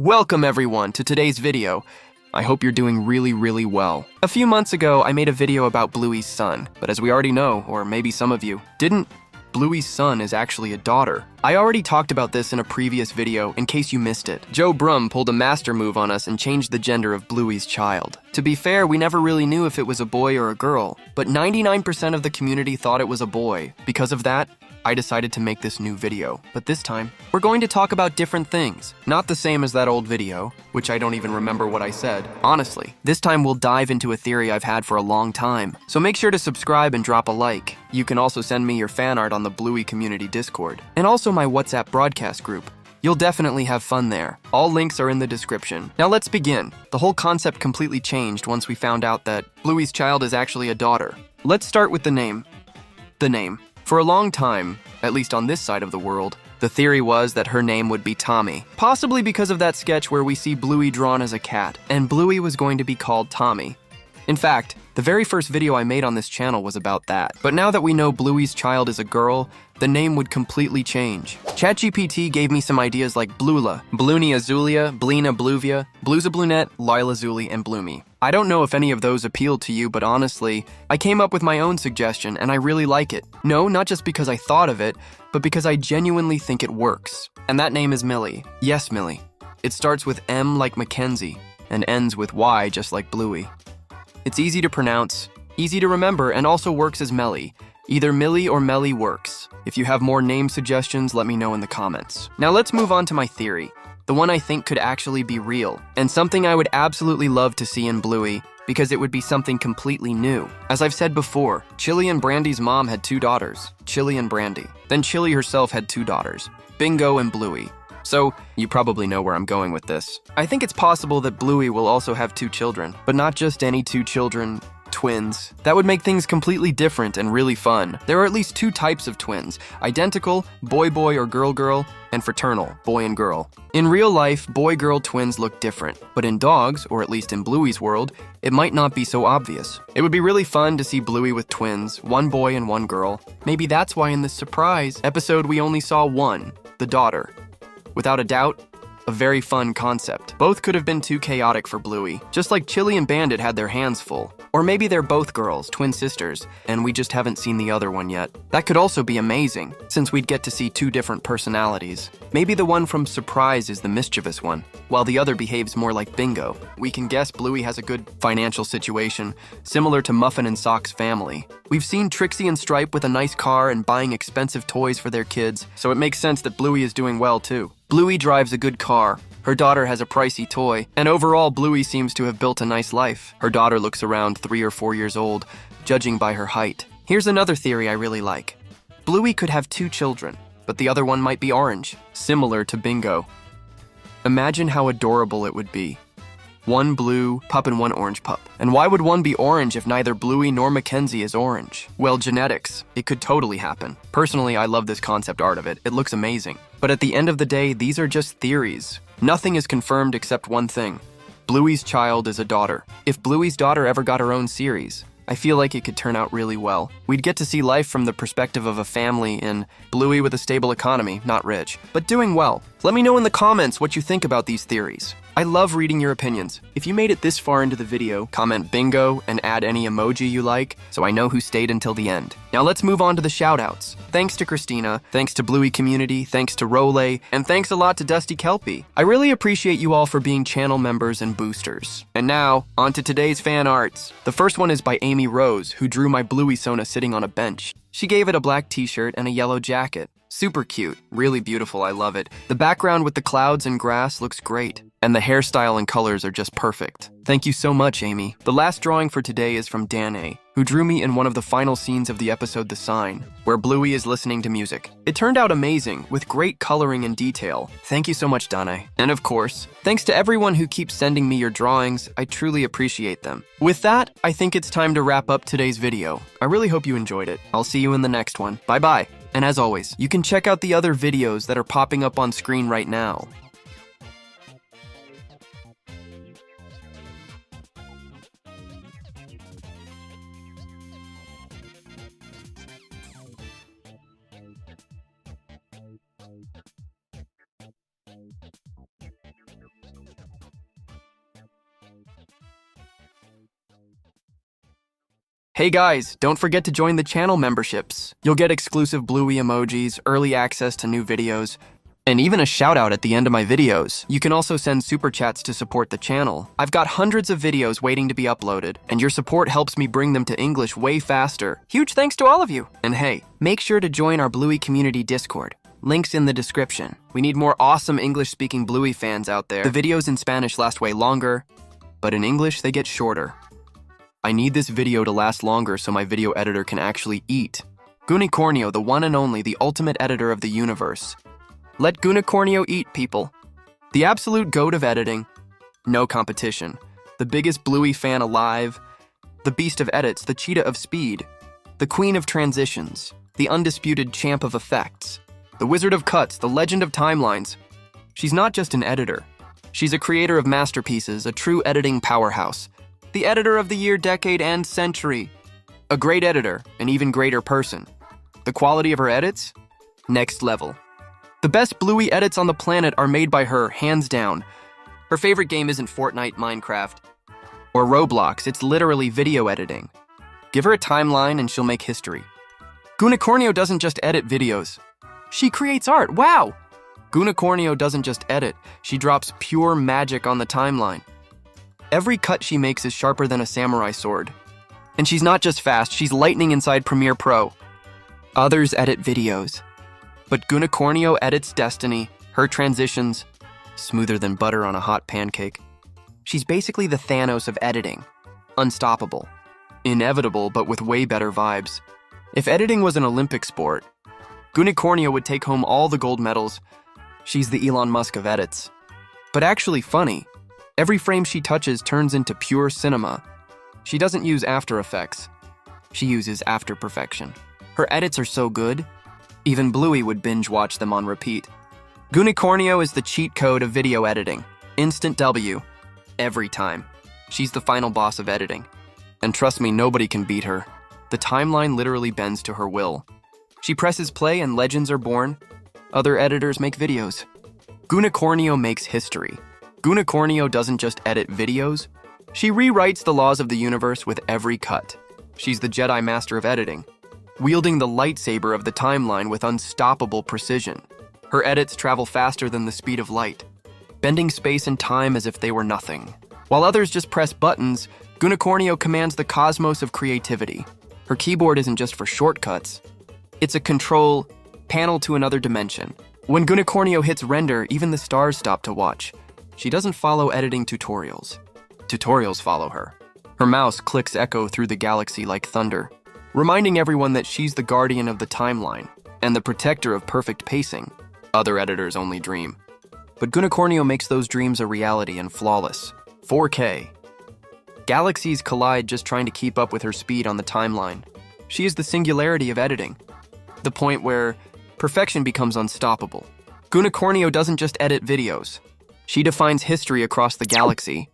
Welcome everyone to today's video. I hope you're doing really well. A few months ago, I made a video about Bluey's son, but as we already know, or maybe some of you didn't, Bluey's son is actually a daughter. I already talked about this in a previous video in case you missed it. Joe Brum pulled a master move on us and changed the gender of Bluey's child. To be fair, we never really knew if it was a boy or a girl, but 99% of the community thought it was a boy. Because of that, I decided to make this new video, but this time, we're going to talk about different things. Not the same as that old video, which I don't even remember what I said. Honestly, this time we'll dive into a theory I've had for a long time. So make sure to subscribe and drop a like. You can also send me your fan art on the Bluey community Discord, and also my WhatsApp broadcast group. You'll definitely have fun there. All links are in the description. Now let's begin. The whole concept completely changed once we found out that Bluey's child is actually a daughter. Let's start with the name. The name. For a long time, at least on this side of the world, the theory was that her name would be Tommy. Possibly because of that sketch where we see Bluey drawn as a cat, and Bluey was going to be called Tommy. In fact, the very first video I made on this channel was about that. But now that we know Bluey's child is a girl, the name would completely change. ChatGPT gave me some ideas like Blula, Blunia Zulia, Blina Bluvia, Bluza Blunette, Lila Zuli, and Bloomy. I don't know if any of those appealed to you, but honestly, I came up with my own suggestion and I really like it. No, not just because I thought of it, but because I genuinely think it works. And that name is Millie. Yes, Millie. It starts with M like Mackenzie and ends with Y just like Bluey. It's easy to pronounce, easy to remember, and also works as Melly. Either Millie or Melly works. If you have more name suggestions, let me know in the comments. Now let's move on to my theory. The one I think could actually be real, and something I would absolutely love to see in Bluey, because it would be something completely new. As I've said before, Chili and Brandy's mom had two daughters, Chili and Brandy. Then Chili herself had two daughters, Bingo and Bluey. So, you probably know where I'm going with this. I think it's possible that Bluey will also have two children, but not just any two children, twins. That would make things completely different and really fun. There are at least two types of twins: identical, boy-boy or girl-girl, and fraternal, boy and girl. In real life, boy-girl twins look different, but in dogs, or at least in Bluey's world, it might not be so obvious. It would be really fun to see Bluey with twins, one boy and one girl. Maybe that's why in this surprise episode we only saw one, the daughter. Without a doubt, a very fun concept. Both could have been too chaotic for Bluey, just like Chili and Bandit had their hands full. Or maybe they're both girls, twin sisters, and we just haven't seen the other one yet. That could also be amazing, since we'd get to see two different personalities. Maybe the one from Surprise is the mischievous one, while the other behaves more like Bingo. We can guess Bluey has a good financial situation, similar to Muffin and Sock's family. We've seen Trixie and Stripe with a nice car and buying expensive toys for their kids, so it makes sense that Bluey is doing well too. Bluey drives a good car, her daughter has a pricey toy, and overall Bluey seems to have built a nice life. Her daughter looks around 3 or 4 years old, judging by her height. Here's another theory I really like. Bluey could have two children, but the other one might be orange, similar to Bingo. Imagine how adorable it would be. One blue pup and one orange pup. And why would one be orange if neither Bluey nor Mackenzie is orange? Well, genetics. It could totally happen. Personally, I love this concept art of it. It looks amazing. But at the end of the day, these are just theories. Nothing is confirmed except one thing. Bluey's child is a daughter. If Bluey's daughter ever got her own series, I feel like it could turn out really well. We'd get to see life from the perspective of a family in Bluey with a stable economy, not rich, but doing well. Let me know in the comments what you think about these theories. I love reading your opinions. If you made it this far into the video, comment Bingo and add any emoji you like so I know who stayed until the end. Now let's move on to the shoutouts. Thanks to Christina, thanks to Bluey Community, thanks to Role, and thanks a lot to Dusty Kelpie. I really appreciate you all for being channel members and boosters. And now, on to today's fan arts. The first one is by Amy Rose, who drew my Bluey Sona sitting on a bench. She gave it a black t-shirt and a yellow jacket. Super cute, really beautiful, I love it. The background with the clouds and grass looks great, and the hairstyle and colors are just perfect. Thank you so much, Amy. The last drawing for today is from Danae, who drew me in one of the final scenes of the episode The Sign, where Bluey is listening to music. It turned out amazing, with great coloring and detail. Thank you so much, Danae. And of course, thanks to everyone who keeps sending me your drawings, I truly appreciate them. With that, I think it's time to wrap up today's video. I really hope you enjoyed it. I'll see you in the next one. Bye-bye. And as always, you can check out the other videos that are popping up on screen right now. Hey guys, don't forget to join the channel memberships. You'll get exclusive Bluey emojis, early access to new videos, and even a shout out at the end of my videos. You can also send super chats to support the channel. I've got hundreds of videos waiting to be uploaded, and your support helps me bring them to English way faster. Huge thanks to all of you. And hey, make sure to join our Bluey community Discord. Links in the description. We need more awesome English-speaking Bluey fans out there. The videos in Spanish last way longer, but in English they get shorter. I need this video to last longer so my video editor can actually eat. Gunicornio, the one and only, the ultimate editor of the universe. Let Gunicornio eat, people. The absolute goat of editing. No competition. The biggest Bluey fan alive. The beast of edits, the cheetah of speed. The queen of transitions. The undisputed champ of effects. The wizard of cuts, the legend of timelines. She's not just an editor. She's a creator of masterpieces, a true editing powerhouse. The editor of the year, decade, and century. A great editor, an even greater person. The quality of her edits? Next level. The best Bluey edits on the planet are made by her, hands down. Her favorite game isn't Fortnite, Minecraft, or Roblox, it's literally video editing. Give her a timeline and she'll make history. Gunicornio doesn't just edit videos. She creates art, wow! Gunicornio doesn't just edit, she drops pure magic on the timeline. Every cut she makes is sharper than a samurai sword. And she's not just fast, she's lightning inside Premiere Pro. Others edit videos. But Gunicornio edits destiny, her transitions, smoother than butter on a hot pancake. She's basically the Thanos of editing. Unstoppable. Inevitable, but with way better vibes. If editing was an Olympic sport, Gunicornio would take home all the gold medals. She's the Elon Musk of edits. But actually funny. Every frame she touches turns into pure cinema. She doesn't use After Effects. She uses After Perfection. Her edits are so good, even Bluey would binge watch them on repeat. Gunicornio is the cheat code of video editing. Instant W. Every time. She's the final boss of editing. And trust me, nobody can beat her. The timeline literally bends to her will. She presses play and legends are born. Other editors make videos. Gunicornio makes history. Gunicornio doesn't just edit videos, she rewrites the laws of the universe with every cut. She's the Jedi Master of editing, wielding the lightsaber of the timeline with unstoppable precision. Her edits travel faster than the speed of light, bending space and time as if they were nothing. While others just press buttons, Gunicornio commands the cosmos of creativity. Her keyboard isn't just for shortcuts, it's a control panel to another dimension. When Gunicornio hits render, even the stars stop to watch. She doesn't follow editing tutorials. Tutorials follow her. Her mouse clicks echo through the galaxy like thunder, reminding everyone that she's the guardian of the timeline and the protector of perfect pacing. Other editors only dream. But Gunicornio makes those dreams a reality and flawless. 4K. Galaxies collide just trying to keep up with her speed on the timeline. She is the singularity of editing, the point where perfection becomes unstoppable. Gunicornio doesn't just edit videos. She defines history across the galaxy.